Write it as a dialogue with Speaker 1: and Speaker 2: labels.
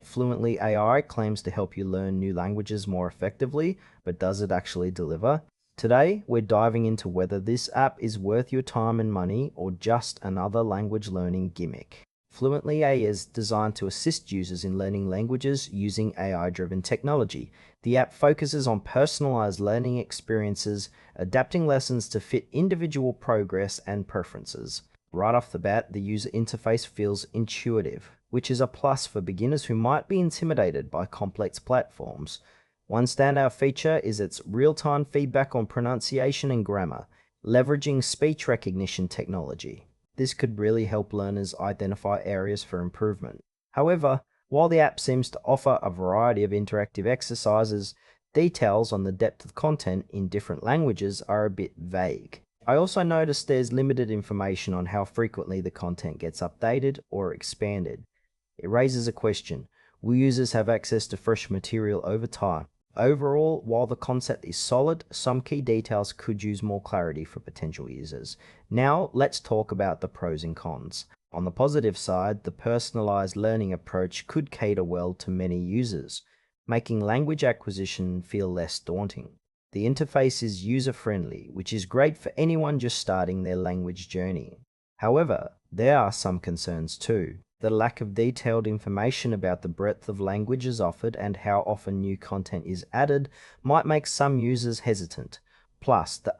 Speaker 1: Fluently AI claims to help you learn new languages more effectively, but does it actually deliver? Today, we're diving into whether this app is worth your time and money or just another language learning gimmick. Fluently AI is designed to assist users in learning languages using AI-driven technology. The app focuses on personalized learning experiences, adapting lessons to fit individual progress and preferences. Right off the bat, the user interface feels intuitive, which is a plus for beginners who might be intimidated by complex platforms. One standout feature is its real-time feedback on pronunciation and grammar, leveraging speech recognition technology. This could really help learners identify areas for improvement. However, while the app seems to offer a variety of interactive exercises, details on the depth of content in different languages are a bit vague. I also noticed there's limited information on how frequently the content gets updated or expanded. It raises a question: will users have access to fresh material over time? Overall, while the concept is solid, some key details could use more clarity for potential users. Now, let's talk about the pros and cons. On the positive side, the personalized learning approach could cater well to many users, making language acquisition feel less daunting. The interface is user-friendly, which is great for anyone just starting their language journey. However, there are some concerns too. The lack of detailed information about the breadth of languages offered and how often new content is added might make some users hesitant. Plus, the